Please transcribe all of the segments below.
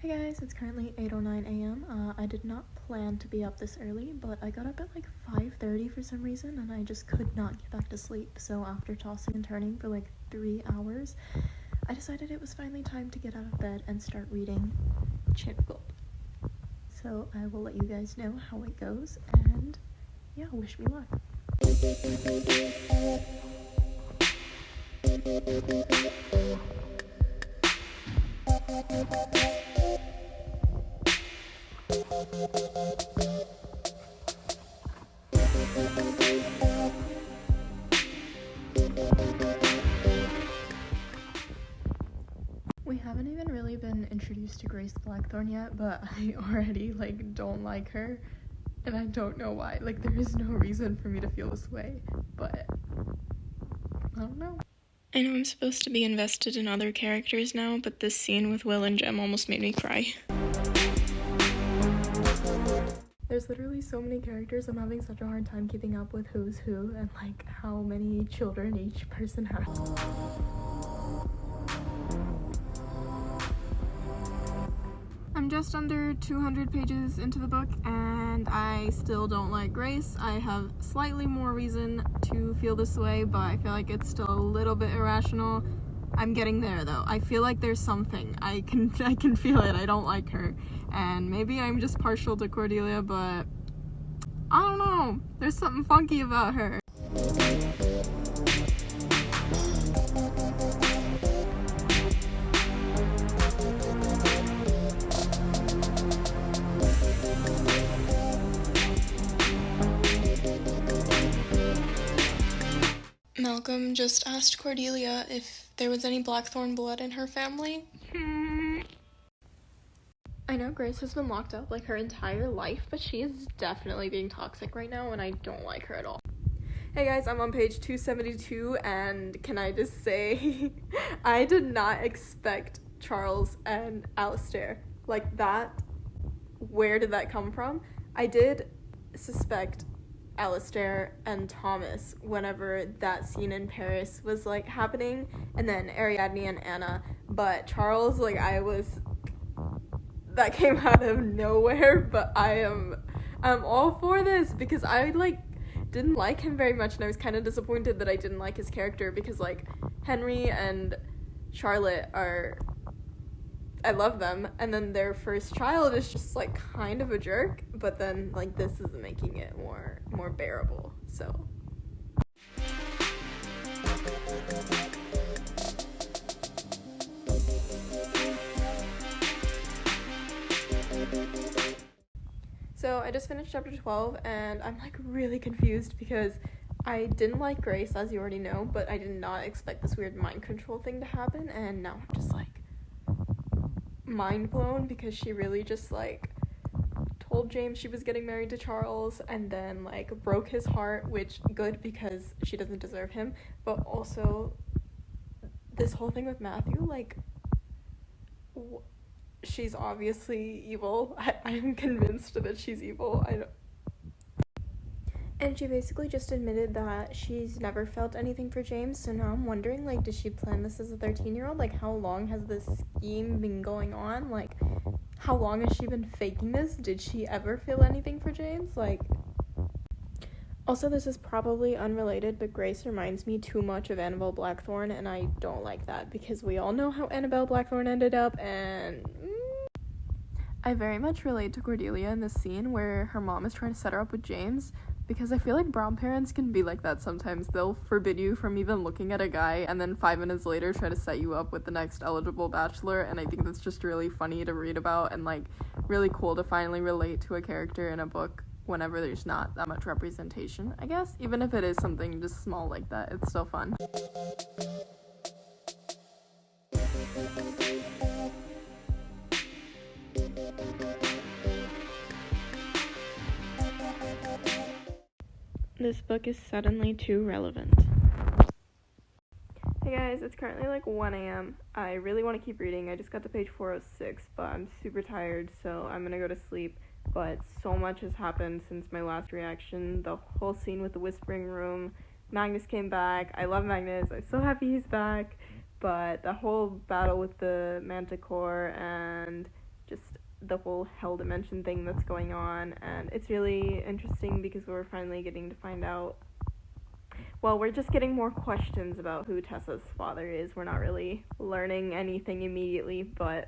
Hey guys, it's currently 8:09 a.m. I did not plan to be up this early, but I got up at like 5:30 for some reason, and I just could not get back to sleep. So after tossing and turning for like 3 hours, I decided it was finally time to get out of bed and start reading Gold. So I will let you guys know how it goes, and yeah, wish me luck. We haven't even really been introduced to Grace Blackthorn yet, but I already don't like her, and I don't know why. There is no reason for me to feel this way, but I don't know. I know I'm supposed to be invested in other characters now, but this scene with Will and Jem almost made me cry. There's literally so many characters, I'm having such a hard time keeping up with who's who and how many children each person has. I'm just under 200 pages into the book and I still don't like Grace. I have slightly more reason to feel this way, but I feel like it's still a little bit irrational. I'm getting there though. I feel like there's something. I can feel it. I don't like her. And maybe I'm just partial to Cordelia, but I don't know. There's something funky about her. Malcolm just asked Cordelia if there was any Blackthorn blood in her family. I know Grace has been locked up her entire life, but she is definitely being toxic right now, and I don't like her at all. Hey guys, I'm on page 272, and can I just say, I did not expect Charles and Alistair like that. Where did that come from? I did suspect Alistair and Thomas whenever that scene in Paris was happening, and then Ariadne and Anna, but Charles, that came out of nowhere. But I'm all for this because I didn't like him very much, and I was kind of disappointed that I didn't like his character because Henry and Charlotte I love them, and then their first child is just kind of a jerk, but then this is making it more bearable. So I just finished chapter 12, and I'm really confused because I didn't like Grace, as you already know, but I did not expect this weird mind control thing to happen, and now I'm just mind blown because she really just told James she was getting married to Charles, and then broke his heart, which good because she doesn't deserve him, but also this whole thing with Matthew, she's obviously evil. I'm convinced that she's evil. And she basically just admitted that she's never felt anything for James, so now I'm wondering, did she plan this as a 13-year-old? How long has this scheme been going on? How long has she been faking this? Did she ever feel anything for James? Also, this is probably unrelated, but Grace reminds me too much of Annabelle Blackthorn, and I don't like that, because we all know how Annabelle Blackthorn ended up, and I very much relate to Cordelia in this scene where her mom is trying to set her up with James, because I feel like brown parents can be like that sometimes. They'll forbid you from even looking at a guy, and then 5 minutes later try to set you up with the next eligible bachelor, and I think that's just really funny to read about, and really cool to finally relate to a character in a book whenever there's not that much representation, I guess. Even if it is something just small like that, it's still fun. This book is suddenly too relevant. Hey guys, it's currently 1 a.m. I really want to keep reading. I just got to page 406, but I'm super tired, so I'm gonna go to sleep. But so much has happened since my last reaction. The whole scene with the Whispering Room, Magnus came back. I love Magnus. I'm so happy he's back. But the whole battle with the Manticore and just the whole hell dimension thing that's going on, and it's really interesting because we're finally getting to find out, well, we're just getting more questions about who Tessa's father is. We're not really learning anything immediately, but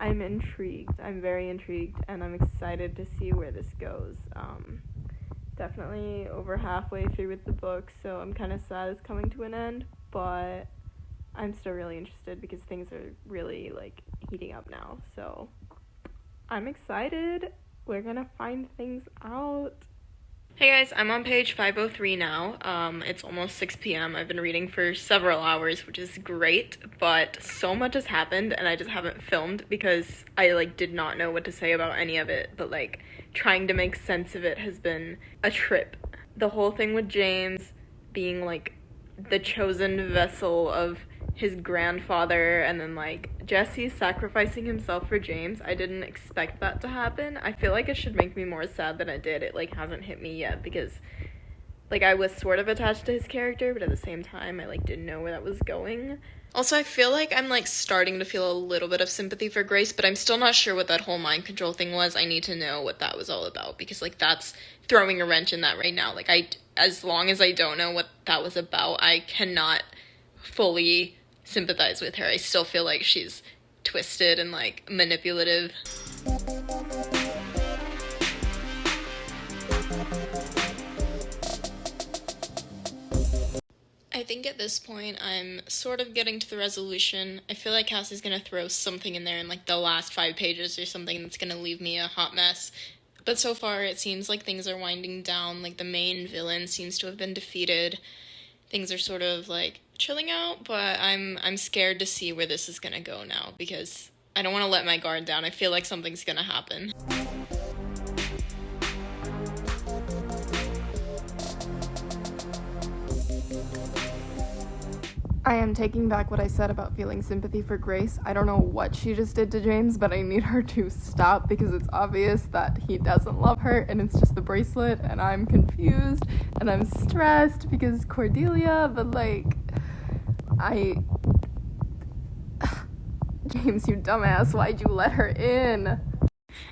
I'm intrigued. I'm very intrigued, and I'm excited to see where this goes. Definitely over halfway through with the book, so I'm kind of sad it's coming to an end, but I'm still really interested because things are really, like, heating up now, so I'm excited. We're gonna find things out. Hey guys, I'm on page 503 now. It's almost 6 p.m. I've been reading for several hours, which is great, but so much has happened and I just haven't filmed because I, like, did not know what to say about any of it, but, like, trying to make sense of it has been a trip. The whole thing with James being, like, the chosen vessel of his grandfather, and then, like, Jesse sacrificing himself for James. I didn't expect that to happen. I feel like it should make me more sad than it did. It, like, hasn't hit me yet because, like, I was sort of attached to his character, but at the same time, I, like, didn't know where that was going. Also, I feel like I'm, like, starting to feel a little bit of sympathy for Grace, but I'm still not sure what that whole mind control thing was. I need to know what that was all about, because, like, that's throwing a wrench in that right now. Like, as long as I don't know what that was about, I cannot fully sympathize with her. I still feel like she's twisted and, like, manipulative. I think at this point I'm sort of getting to the resolution. I feel like Cassie's gonna throw something in there in, like, the last 5 pages or something that's gonna leave me a hot mess. But so far it seems like things are winding down. Like, the main villain seems to have been defeated. Things are sort of, like, chilling out, but I'm scared to see where this is gonna go now because I don't want to let my guard down. I feel like something's gonna happen. I am taking back what I said about feeling sympathy for Grace. I don't know what she just did to James, but I need her to stop because it's obvious that he doesn't love her and it's just the bracelet, and I'm confused and I'm stressed because Cordelia, but, like, James, you dumbass, why'd you let her in? And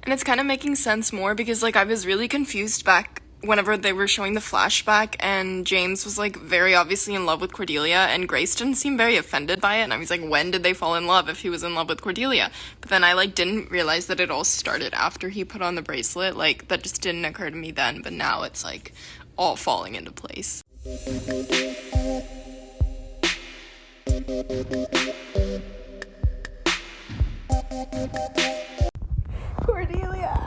it's kind of making sense more because, like, I was really confused back whenever they were showing the flashback and James was, like, very obviously in love with Cordelia and Grace didn't seem very offended by it, and I was like, when did they fall in love if he was in love with Cordelia? But then I, like, didn't realize that it all started after he put on the bracelet. Like, that just didn't occur to me then, but now it's, like, all falling into place. Cordelia!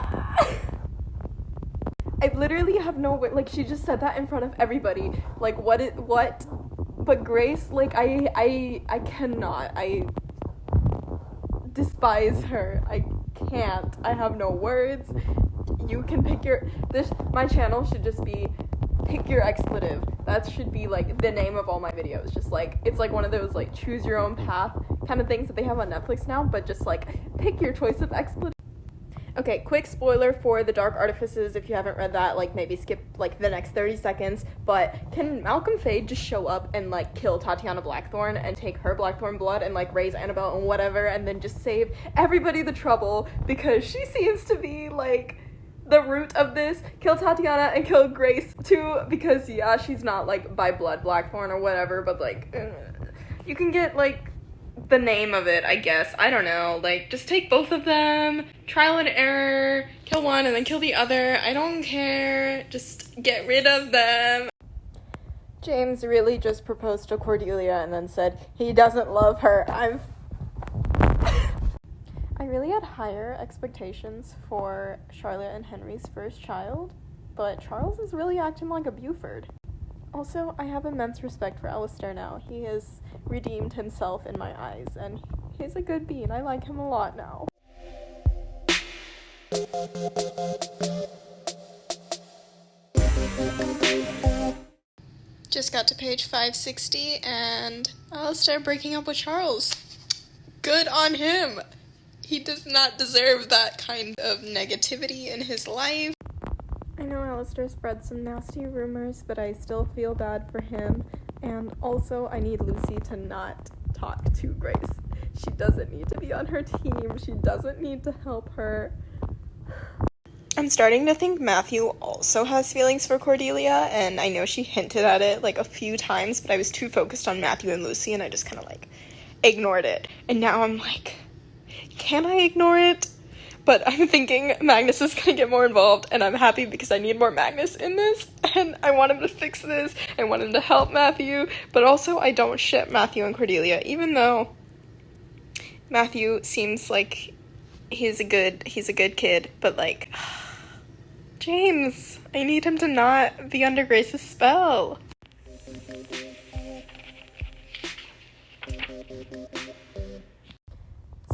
I literally have no way, like, she just said that in front of everybody. Like, what? But Grace, like, I cannot. I despise her. I can't. I have no words. You can pick my channel should just be pick your expletive. That should be, like, the name of all my videos. Just, like, it's like one of those, like, choose your own path kind of things that they have on Netflix now, but just, like, pick your choice of expletive. Okay, quick spoiler for The Dark Artifices. If you haven't read that, like, maybe skip, like, the next 30 seconds. But can Malcolm Fade just show up and, like, kill Tatiana Blackthorn and take her Blackthorn blood and, like, raise Annabelle and whatever, and then just save everybody the trouble because she seems to be, like, the root of this? Kill Tatiana and kill Grace too, because, yeah, she's not, like, by blood Blackthorn or whatever, but, like, you can get, like, the name of it, I guess. I don't know. Like, just take both of them, trial and error, kill one and then kill the other. I don't care. Just get rid of them. James really just proposed to Cordelia and then said he doesn't love her. I really had higher expectations for Charlotte and Henry's first child, but Charles is really acting like a Buford. Also, I have immense respect for Alistair now. He has redeemed himself in my eyes, and he's a good bean. I like him a lot now. Just got to page 560, and Alistair breaking up with Charles. Good on him! He does not deserve that kind of negativity in his life. I know Alistair spread some nasty rumors, but I still feel bad for him, and also I need Lucy to not talk to Grace. She doesn't need to be on her team. She doesn't need to help her. I'm starting to think Matthew also has feelings for Cordelia, and I know she hinted at it like a few times, but I was too focused on Matthew and Lucy, and I just kind of like ignored it. And now I'm like, can I ignore it? But I'm thinking Magnus is gonna get more involved, and I'm happy because I need more Magnus in this, and I want him to fix this, I want him to help Matthew, but also I don't ship Matthew and Cordelia, even though Matthew seems like he's a good kid, but like, James, I need him to not be under Grace's spell.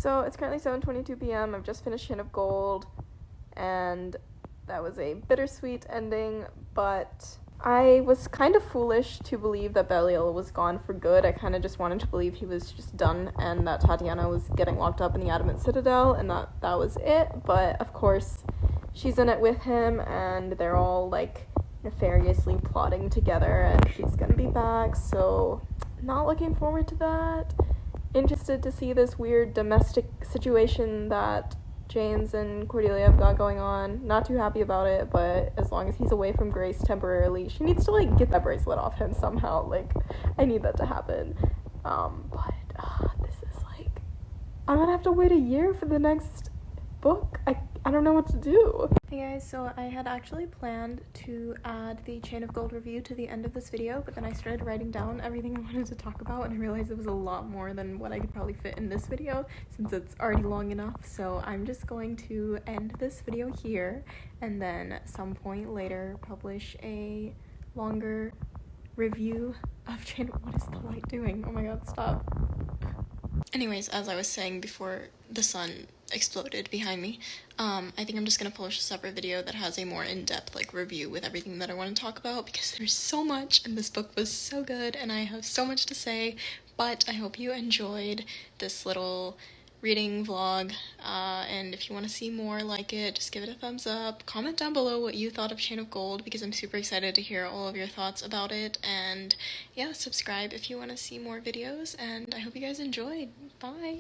So it's currently 7:22 p.m. I've just finished Chain of Gold, and that was a bittersweet ending, but I was kind of foolish to believe that Belial was gone for good. I kind of just wanted to believe he was just done and that Tatiana was getting locked up in the Adamant Citadel and that was it, but of course she's in it with him and they're all like nefariously plotting together and she's gonna be back, so not looking forward to that. Interested to see this weird domestic situation that James and Cordelia have got going on. Not too happy about it, but as long as he's away from Grace temporarily, she needs to like get that bracelet off him somehow. Like, I need that to happen. This is like, I'm gonna have to wait a year for the next book. I don't know what to do. Hey guys, so I had actually planned to add the Chain of Gold review to the end of this video, but then I started writing down everything I wanted to talk about and I realized it was a lot more than what I could probably fit in this video since it's already long enough. So I'm just going to end this video here and then at some point later publish a longer review of Chain of... What is the light doing? Oh my god, stop. Anyways, as I was saying before the sun exploded behind me, I think I'm just gonna publish a separate video that has a more in-depth like review with everything that I want to talk about because there's so much and this book was so good and I have so much to say, but I hope you enjoyed this little reading vlog, and if you want to see more like it, just give it a thumbs up. Comment down below what you thought of Chain of Gold because I'm super excited to hear all of your thoughts about it, and yeah, subscribe if you want to see more videos, and I hope you guys enjoyed. Bye!